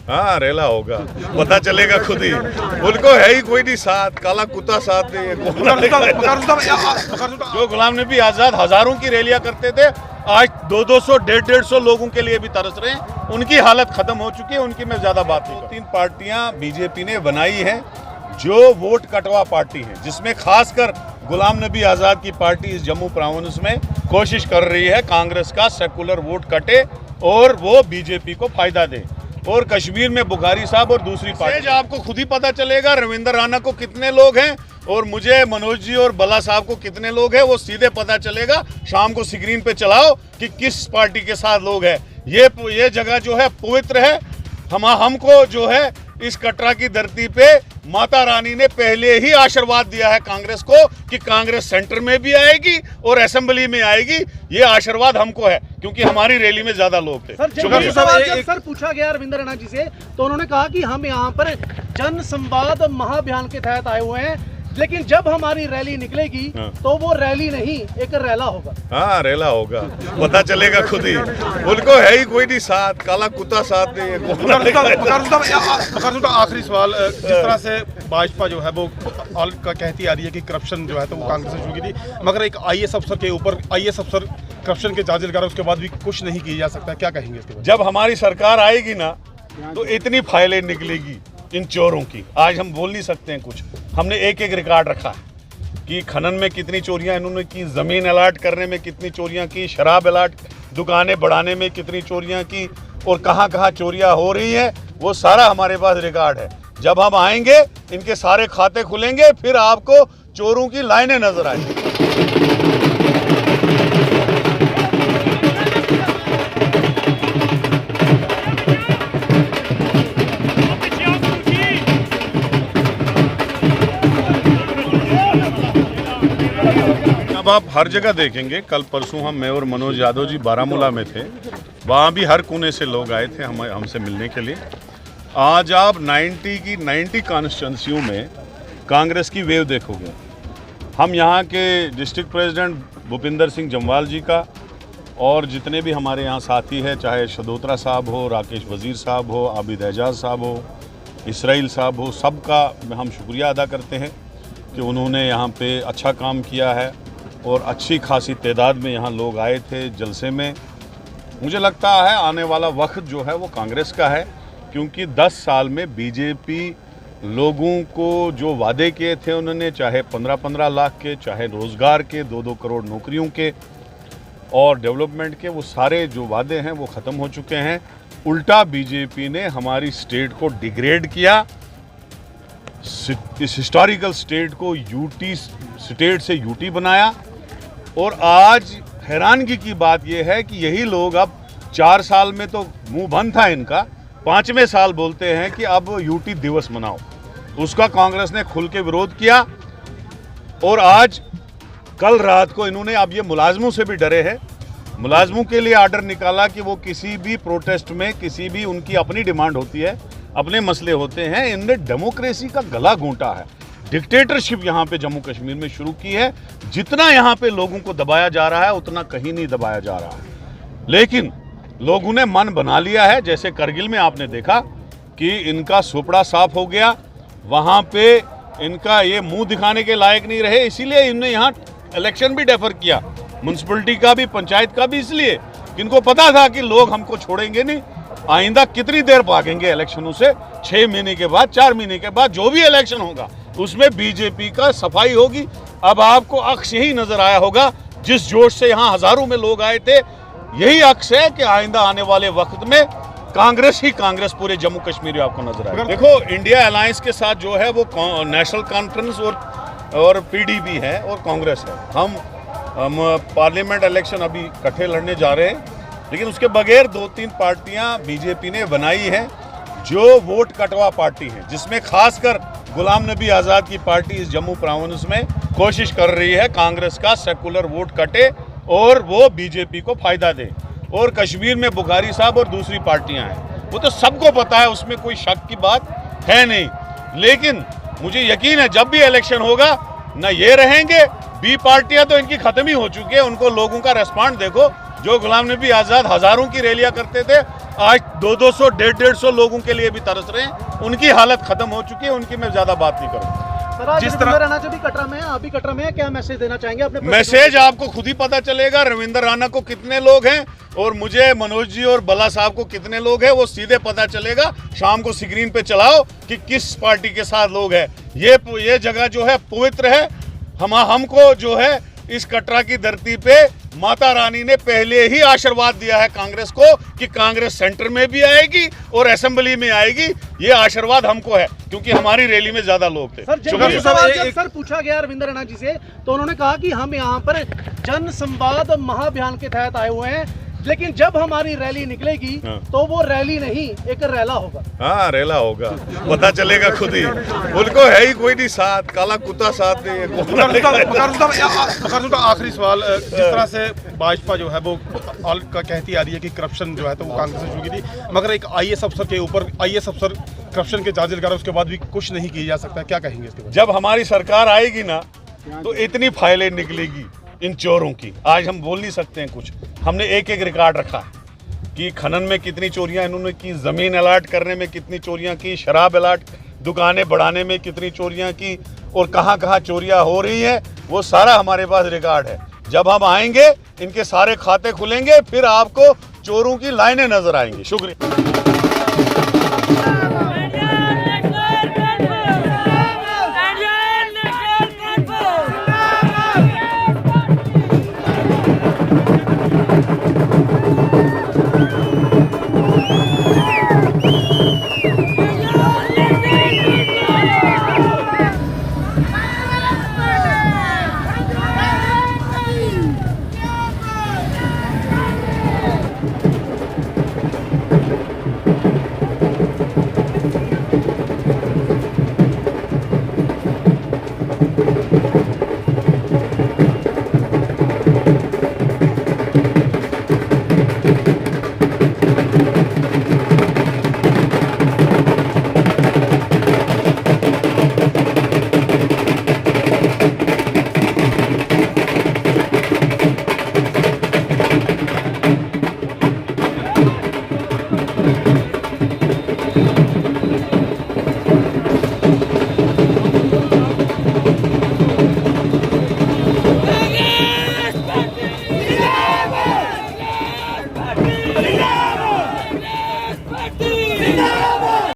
हाँ रेला होगा, पता चलेगा खुद ही। उनको है ही कोई नहीं साथ, काला कुत्ता साथ नहीं है। जो गुलाम नबी आजाद हजारों की रैलियां करते थे, आज 200 150 लोगों के लिए भी तरस रहे हैं। उनकी हालत खत्म हो चुकी है, उनकी मैं ज्यादा बात नहीं। 3 पार्टियां बीजेपी ने बनाई है जो वोट कटवा पार्टी है, जिसमें खासकर गुलाम नबी आजाद की पार्टी इस जम्मू प्रोविंस में कोशिश कर रही है कांग्रेस का सेकुलर वोट कटे और वो बीजेपी को फायदा दे। और कश्मीर में बुखारी साहब और दूसरी पार्टी, आपको खुद ही पता चलेगा रविंद्र राणा को कितने लोग हैं और मुझे मनोज जी और बला साहब को कितने लोग हैं, वो सीधे पता चलेगा। शाम को स्क्रीन पे चलाओ कि किस पार्टी के साथ लोग हैं। ये जगह जो है पवित्र है। हमको जो है इस कटरा की धरती पे माता रानी ने पहले ही आशीर्वाद दिया है कांग्रेस को कि कांग्रेस सेंटर में भी आएगी और असेंबली में आएगी। ये आशीर्वाद हमको है क्योंकि हमारी रैली में ज्यादा लोग थे। सर पूछा गया रविंद्र राणा जी से तो उन्होंने कहा कि हम यहाँ पर जन संवाद महाअभियान के तहत आए हुए हैं, लेकिन जब हमारी रैली निकलेगी तो वो रैली नहीं एक रैला होगा। हाँ रेला होगा, पता चलेगा खुद ही। उनको है ही कोई नहीं साथ, काला कुत्ता साथ नहीं है। आखिरी सवाल, जिस तरह से भाजपा जो है वो कहती आ रही है कि करप्शन जो है तो वो कांग्रेस ने शुरू की थी, मगर एक IAS अफसर के ऊपर IAS अफसर करप्शन के चार्जेस लगा रहा है, उसके बाद भी कुछ नहीं किया जा सकता, क्या कहेंगे इसके बाद? जब हमारी सरकार आएगी ना तो इतनी फाइलें निकलेगी इन चोरों की, आज हम बोल नहीं सकते हैं कुछ। हमने एक रिकॉर्ड रखा है कि खनन में कितनी चोरियां इन्होंने की, जमीन अलाट करने में कितनी चोरियां की, शराब अलाट दुकानें बढ़ाने में कितनी चोरियां की और कहां कहां चोरियां हो रही हैं, वो सारा हमारे पास रिकॉर्ड है। जब हम आएंगे इनके सारे खाते खुलेंगे, फिर आपको चोरों की लाइनें नजर आएंगी। अब आप हर जगह देखेंगे, कल परसों मैं और मनोज यादव जी बारामूला में थे, वहाँ भी हर कोने से लोग आए थे हमसे मिलने के लिए। आज आप 90 कॉन्स्टिट्यूंसियों में कांग्रेस की वेव देखोगे। हम यहाँ के डिस्ट्रिक्ट प्रेसिडेंट भूपिंदर सिंह जम्वाल जी का और जितने भी हमारे यहाँ साथी हैं, चाहे शदोत्रा साहब हो, राकेश वजीर साहब हो, आबिद एजाज साहब हो, इसराइल साहब हो, सबका हम शुक्रिया अदा करते हैं कि उन्होंने यहाँ पे अच्छा काम किया है और अच्छी खासी तादाद में यहाँ लोग आए थे जलसे में। मुझे लगता है आने वाला वक्त जो है वो कांग्रेस का है, क्योंकि 10 साल में बीजेपी लोगों को जो वादे किए थे उन्होंने, चाहे 15-15 लाख के, चाहे रोज़गार के 2-2 करोड़ नौकरियों के और डेवलपमेंट के, वो सारे जो वादे हैं वो ख़त्म हो चुके हैं। उल्टा बीजेपी ने हमारी स्टेट को डिग्रेड किया, इस हिस्टोरिकल स्टेट को यूटी स्टेट से यूटी बनाया। और आज हैरानगी की बात यह है कि यही लोग अब 4 साल में तो मुंह बंद था इनका, 5वें साल बोलते हैं कि अब यूटी दिवस मनाओ। उसका कांग्रेस ने खुल के विरोध किया और आज कल रात को इन्होंने, अब ये मुलाजमों से भी डरे हैं, मुलाजमों के लिए आर्डर निकाला कि वो किसी भी प्रोटेस्ट में, किसी भी उनकी अपनी डिमांड होती है, अपने मसले होते हैं, इनने डेमोक्रेसी का गला घोंटा है। डिक्टेटरशिप यहाँ पे जम्मू कश्मीर में शुरू की है। जितना यहाँ पे लोगों को दबाया जा रहा है उतना कहीं नहीं दबाया जा रहा है, लेकिन लोगों ने मन बना लिया है। जैसे करगिल में आपने देखा कि इनका सुपड़ा साफ हो गया, वहाँ पे इनका ये मुंह दिखाने के लायक नहीं रहे, इसीलिए इन्होंने यहाँ इलेक्शन भी डेफर किया, म्यूनसिपलिटी का भी, पंचायत का भी, इसलिए कि इनको पता था कि लोग हमको छोड़ेंगे नहीं। आइंदा कितनी देर भागेंगे इलेक्शनों से, 6 महीने के बाद, 4 महीने के बाद जो भी इलेक्शन होगा उसमें बीजेपी का सफाई होगी। अब आपको अक्स यही नजर आया होगा, जिस जोश से यहाँ हजारों में लोग आए थे, यही अक्स है कि आइंदा आने वाले वक्त में कांग्रेस ही कांग्रेस पूरे जम्मू कश्मीर में आपको नजर आएगा। देखो, इंडिया अलायंस के साथ जो है वो नेशनल कॉन्फ्रेंस और PDP है और कांग्रेस है। हम पार्लियामेंट इलेक्शन अभी इकट्ठे लड़ने जा रहे हैं, लेकिन उसके बगैर 2-3 पार्टियां बीजेपी ने बनाई है जो वोट कटवा पार्टी है, जिसमें खासकर गुलाम नबी आज़ाद की पार्टी इस जम्मू प्रोविंस में कोशिश कर रही है कांग्रेस का सेकुलर वोट कटे और वो बीजेपी को फायदा दे। और कश्मीर में बुखारी साहब और दूसरी पार्टियां हैं, वो तो सबको पता है, उसमें कोई शक की बात है नहीं। लेकिन मुझे यकीन है जब भी इलेक्शन होगा ना ये रहेंगे, बी पार्टियां तो इनकी खत्म ही हो चुकी है, उनको लोगों का रेस्पॉन्ड देखो, जो गुलाम नबी आज़ाद हज़ारों की रैलियां करते थे, आज 200 150 लोगों के लिए भी तरस रहे हैं। उनकी हालत खत्म हो चुकी है, उनकी मैं ज़्यादा बात नहीं करूँगा। सर, आज रविंद्र राणा जी भी कटरा में है, आप भी कटरा में हैं, क्या मैसेज देना चाहेंगे अपने? मैसेज आपको खुद ही पता चलेगा। रविंद्र राणा को कितने लोग हैं और मुझे मनोज जी और बला साहब को कितने लोग हैं, वो सीधे पता चलेगा। शाम को स्क्रीन पे चलाओ कि किस पार्टी के साथ लोग हैं। ये जगह जो है पवित्र है। हमको जो है इस कटरा की धरती पे माता रानी ने पहले ही आशीर्वाद दिया है कांग्रेस को कि कांग्रेस सेंटर में भी आएगी और असेंबली में आएगी। ये आशीर्वाद हमको है क्योंकि हमारी रैली में ज्यादा लोग थे। सर, पूछा गया रविंद्र राणा जी से तो उन्होंने कहा कि हम यहाँ पर जन संवाद महाअभियान के तहत आए हुए हैं, लेकिन जब हमारी रैली निकलेगी तो वो रैली नहीं एक रैला होगा। हाँ, रैला होगा, पता चलेगा खुद ही। उनको है ही कोई नहीं साथ, काला कुत्ता साथ नहीं है। आखिरी सवाल, जिस तरह से भाजपा जो है वो कहती आ रही है कि करप्शन जो है तो वो कांग्रेस से शुरू की थी, मगर एक IAS अफसर के ऊपर IAS अफसर करप्शन के चार्जेस लगा रहा है, उसके बाद भी कुछ नहीं किया जा सकता, क्या कहेंगे इसके बारे में? जब हमारी सरकार आएगी ना तो इतनी फाइलें निकलेगी इन चोरों की, आज हम बोल नहीं सकते हैं कुछ। हमने एक एक रिकॉर्ड रखा है कि खनन में कितनी चोरियां इन्होंने की, जमीन अलाट करने में कितनी चोरियां की, शराब अलाट दुकानें बढ़ाने में कितनी चोरियां की और कहां कहां चोरियां हो रही हैं, वो सारा हमारे पास रिकॉर्ड है। जब हम आएंगे इनके सारे खाते खुलेंगे, फिर आपको चोरों की लाइनें नजर आएंगी। शुक्रिया।